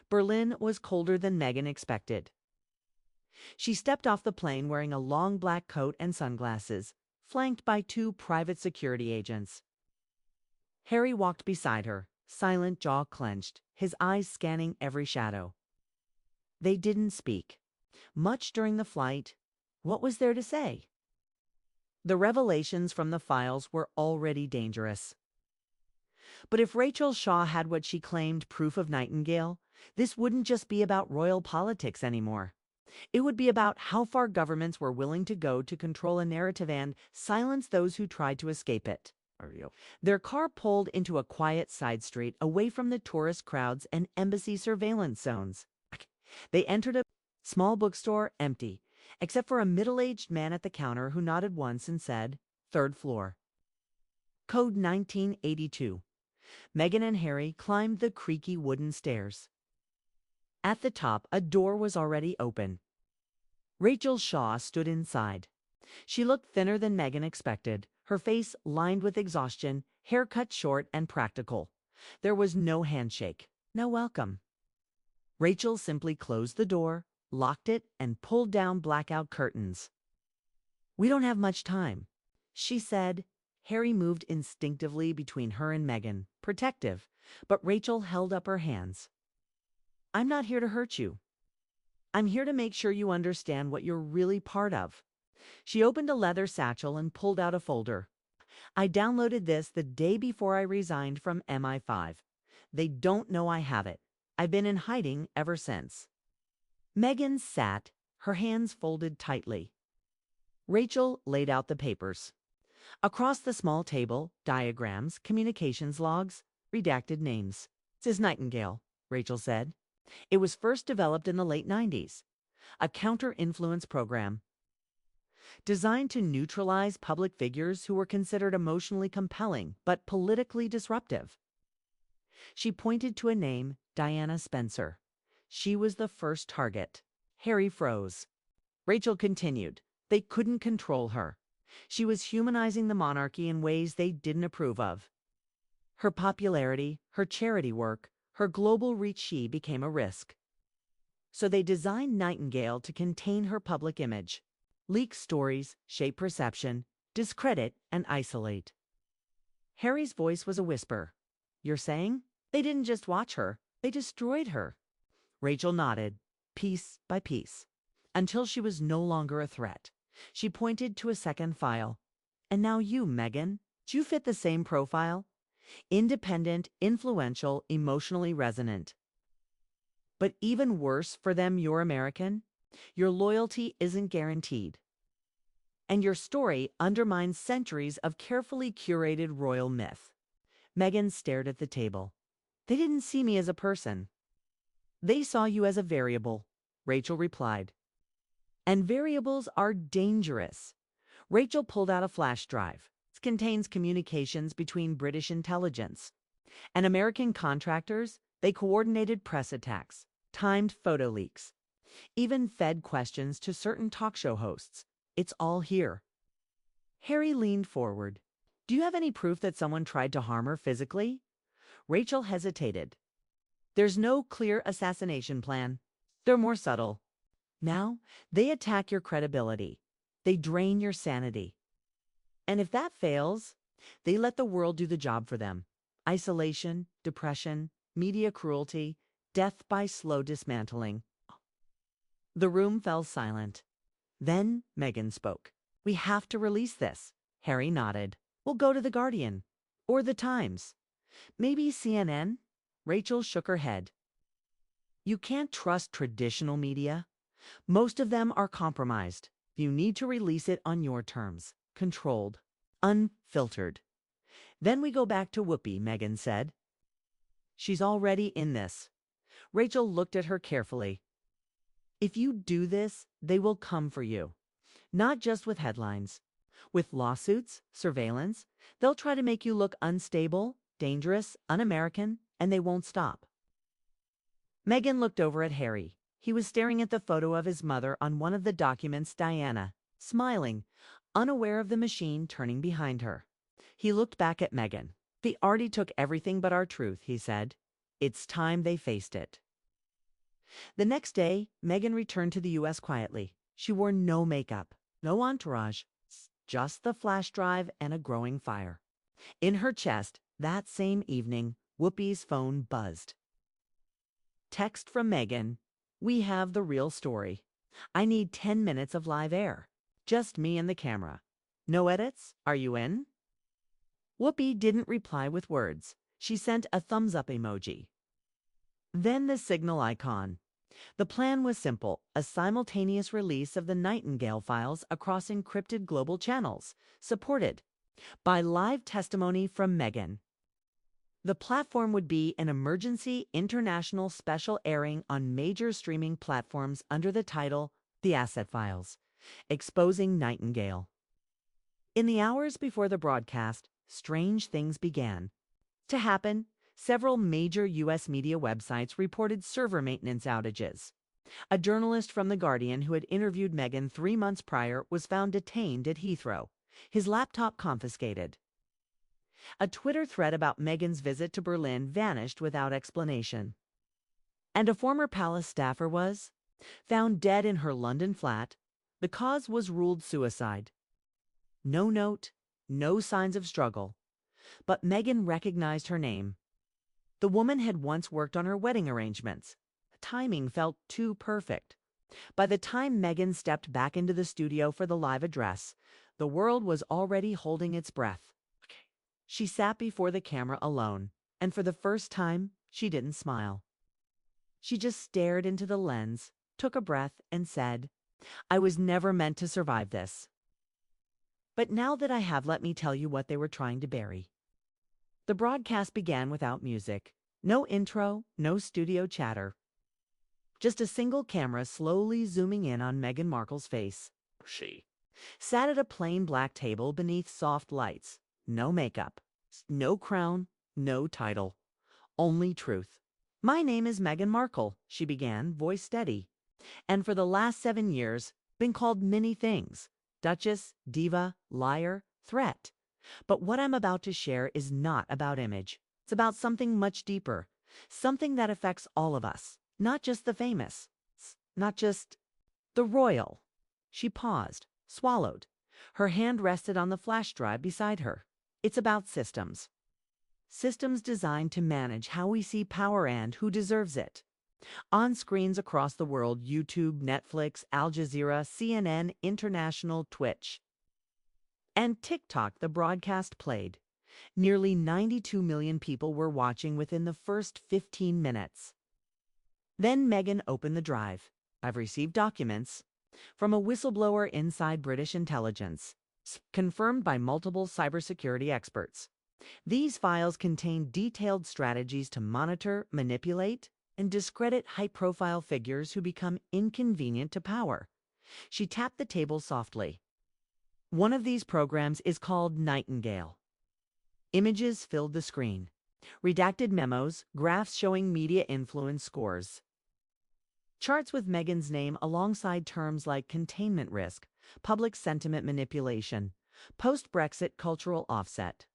Berlin was colder than Meghan expected. She stepped off the plane wearing a long black coat and sunglasses, flanked by 2 private security agents. Harry walked beside her, silent, jaw clenched, his eyes scanning every shadow. They didn't speak much during the flight. What was there to say? The revelations from the files were already dangerous. But if Rachel Shaw had what she claimed proof of Nightingale, this wouldn't just be about royal politics anymore. It would be about how far governments were willing to go to control a narrative and silence those who tried to escape it. Their car pulled into a quiet side street away from the tourist crowds and embassy surveillance zones. They entered a small bookstore, empty, except for a middle-aged man at the counter who nodded once and said, "Third floor." Code 1982. Meghan and Harry climbed the creaky wooden stairs. At the top, a door was already open. Rachel Shaw stood inside. She looked thinner than Meghan expected, her face lined with exhaustion, hair cut short and practical. There was no handshake, no welcome. Rachel simply closed the door, locked it, and pulled down blackout curtains. "We don't have much time," she said. Harry moved instinctively between her and Meghan, protective, but Rachel held up her hands. "I'm not here to hurt you. I'm here to make sure you understand what you're really part of." She opened a leather satchel and pulled out a folder. "I downloaded this the day before I resigned from MI5. They don't know I have it. I've been in hiding ever since." Meghan sat, her hands folded tightly. Rachel laid out the papers. Across the small table, diagrams, communications logs, redacted names. "This is Nightingale," Rachel said. "It was first developed in the late 90s. A counter-influence program designed to neutralize public figures who were considered emotionally compelling but politically disruptive." She pointed to a name, Diana Spencer. She was the first target. Harry froze. Rachel continued. They couldn't control her. She was humanizing the monarchy in ways they didn't approve of. Her popularity, her charity work, her global reach, she became a risk. So they designed Nightingale to contain her public image, leak stories, shape perception, discredit, and isolate. Harry's voice was a whisper. "You're saying? They didn't just watch her, they destroyed her." Rachel nodded, piece by piece, until she was no longer a threat. She pointed to a second file. "And now you, Meghan, do you fit the same profile? Independent, influential, emotionally resonant. But even worse for them, you're American. Your loyalty isn't guaranteed. And your story undermines centuries of carefully curated royal myth." Meghan stared at the table. "They didn't see me as a person. They saw you as a variable," Rachel replied. "And variables are dangerous." Rachel pulled out a flash drive. It contains communications between British intelligence and American contractors. They coordinated press attacks, timed photo leaks, even fed questions to certain talk show hosts. It's all here. Harry leaned forward. "Do you have any proof that someone tried to harm her physically?" Rachel hesitated. "There's no clear assassination plan. They're more subtle. Now, they attack your credibility. They drain your sanity. And if that fails, they let the world do the job for them. Isolation, depression, media cruelty, death by slow dismantling." The room fell silent. Then Meghan spoke. "We have to release this." Harry nodded. "We'll go to The Guardian. Or The Times. Maybe CNN?" Rachel shook her head. "You can't trust traditional media. Most of them are compromised. You need to release it on your terms. Controlled. Unfiltered." "Then we go back to Whoopi," Meghan said. "She's already in this." Rachel looked at her carefully. "If you do this, they will come for you. Not just with headlines. With lawsuits, surveillance. They'll try to make you look unstable, dangerous, un-American, and they won't stop." Meghan looked over at Harry. He was staring at the photo of his mother on one of the documents, Diana, smiling, unaware of the machine turning behind her. He looked back at Meghan. "They already took everything but our truth," he said. "It's time they faced it." The next day, Meghan returned to the U.S. quietly. She wore no makeup, no entourage, just the flash drive and a growing fire. In her chest, that same evening, Whoopi's phone buzzed. Text from Meghan. We have the real story. I need 10 minutes of live air. Just me and the camera. No edits? Are you in? Whoopi didn't reply with words. She sent a thumbs up emoji. Then the signal icon. The plan was simple, a simultaneous release of the Nightingale files across encrypted global channels, supported by live testimony from Meghan. The platform would be an emergency international special airing on major streaming platforms under the title The Asset Files, exposing Nightingale. In the hours before the broadcast, strange things began to happen. Several major U.S. media websites reported server maintenance outages. A journalist from The Guardian who had interviewed Meghan 3 months prior was found detained at Heathrow, his laptop confiscated. A Twitter thread about Meghan's visit to Berlin vanished without explanation. And a former palace staffer was found dead in her London flat. The cause was ruled suicide. No note, no signs of struggle. But Meghan recognized her name. The woman had once worked on her wedding arrangements. Timing felt too perfect. By the time Meghan stepped back into the studio for the live address, the world was already holding its breath. She sat before the camera alone, and for the first time, she didn't smile. She just stared into the lens, took a breath, and said, I was never meant to survive this. But now that I have, let me tell you what they were trying to bury. The broadcast began without music. No intro, no studio chatter. Just a single camera slowly zooming in on Meghan Markle's face. She sat at a plain black table beneath soft lights. No makeup, no crown, no title. Only truth. My name is Meghan Markle, she began, voice steady. And for the last 7 years, been called many things. Duchess, diva, liar, threat. But what I'm about to share is not about image. It's about something much deeper. Something that affects all of us. Not just the famous. Not just the royal. She paused, swallowed. Her hand rested on the flash drive beside her. It's about systems. Systems designed to manage how we see power and who deserves it. On screens across the world, YouTube, Netflix, Al Jazeera, CNN, International, Twitch, and TikTok, the broadcast played. Nearly 92 million people were watching within the first 15 minutes. Then Meghan opened the drive. I've received documents from a whistleblower inside British intelligence, confirmed by multiple cybersecurity experts. These files contain detailed strategies to monitor, manipulate, and discredit high-profile figures who become inconvenient to power. She tapped the table softly. One of these programs is called Nightingale. Images filled the screen. Redacted memos, graphs showing media influence scores. Charts with Meghan's name alongside terms like containment risk, public sentiment manipulation, post-Brexit cultural offset.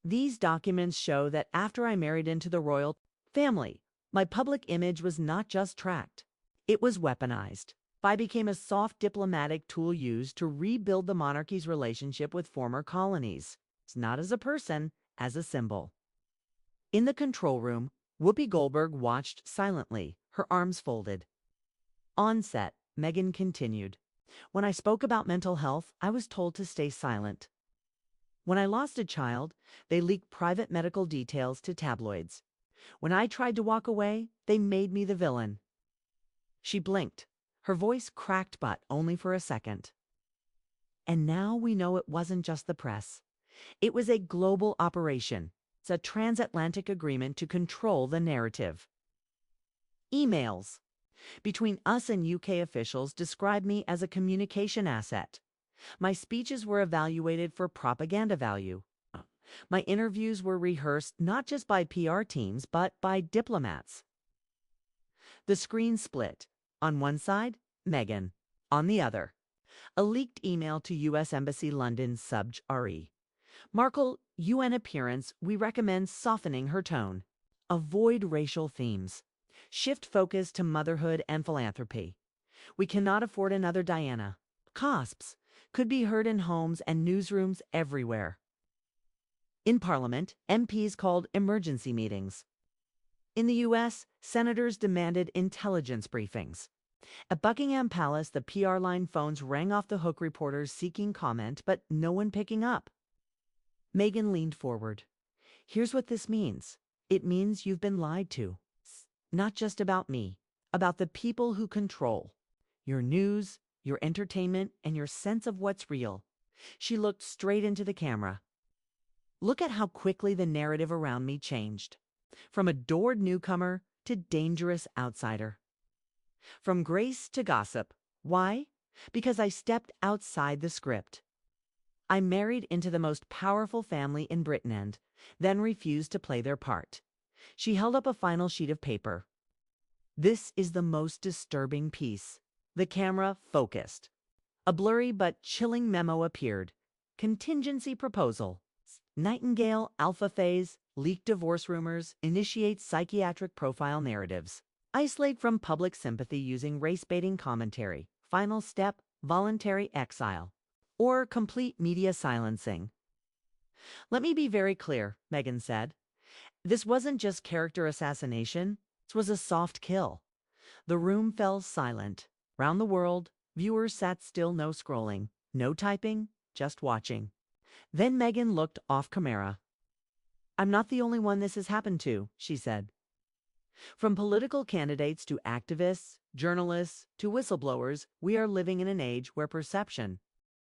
These documents show that after I married into the royal family, my public image was not just tracked. It was weaponized. I became a soft diplomatic tool used to rebuild the monarchy's relationship with former colonies. It's not as a person, as a symbol. In the control room, Whoopi Goldberg watched silently, her arms folded. On set, Meghan continued. When I spoke about mental health, I was told to stay silent. When I lost a child, they leaked private medical details to tabloids. When I tried to walk away, they made me the villain. She blinked. Her voice cracked, but only for a second. And now we know it wasn't just the press. It was a global operation. It's a transatlantic agreement to control the narrative. Emails between us and UK officials described me as a communication asset. My speeches were evaluated for propaganda value. My interviews were rehearsed not just by PR teams, but by diplomats. The screen split. On one side, Meghan. On the other, a leaked email to U.S. Embassy London Subj RE. Markle, UN appearance, we recommend softening her tone. Avoid racial themes. Shift focus to motherhood and philanthropy. We cannot afford another Diana. Cosps could be heard in homes and newsrooms everywhere. In Parliament, MPs called emergency meetings. In the U.S., senators demanded intelligence briefings. At Buckingham Palace, the PR line phones rang off the hook reporters seeking comment, but no one picking up. Meghan leaned forward. Here's what this means. It means you've been lied to. Not just about me, about the people who control your news, your entertainment, and your sense of what's real. She looked straight into the camera. Look at how quickly the narrative around me changed. From adored newcomer to dangerous outsider. From grace to gossip. Why? Because I stepped outside the script. I married into the most powerful family in Britain and then refused to play their part. She held up a final sheet of paper. This is the most disturbing piece. The camera focused. A blurry but chilling memo appeared. Contingency proposal. Nightingale, alpha phase, leaked divorce rumors, initiate psychiatric profile narratives. Isolate from public sympathy using race-baiting commentary. Final step, voluntary exile. Or complete media silencing. Let me be very clear, Meghan said. This wasn't just character assassination. This was a soft kill. The room fell silent. Round the world, viewers sat still, no scrolling, no typing, just watching. Then Meghan looked off camera. I'm not the only one this has happened to, she said. From political candidates to activists, journalists to whistleblowers, we are living in an age where perception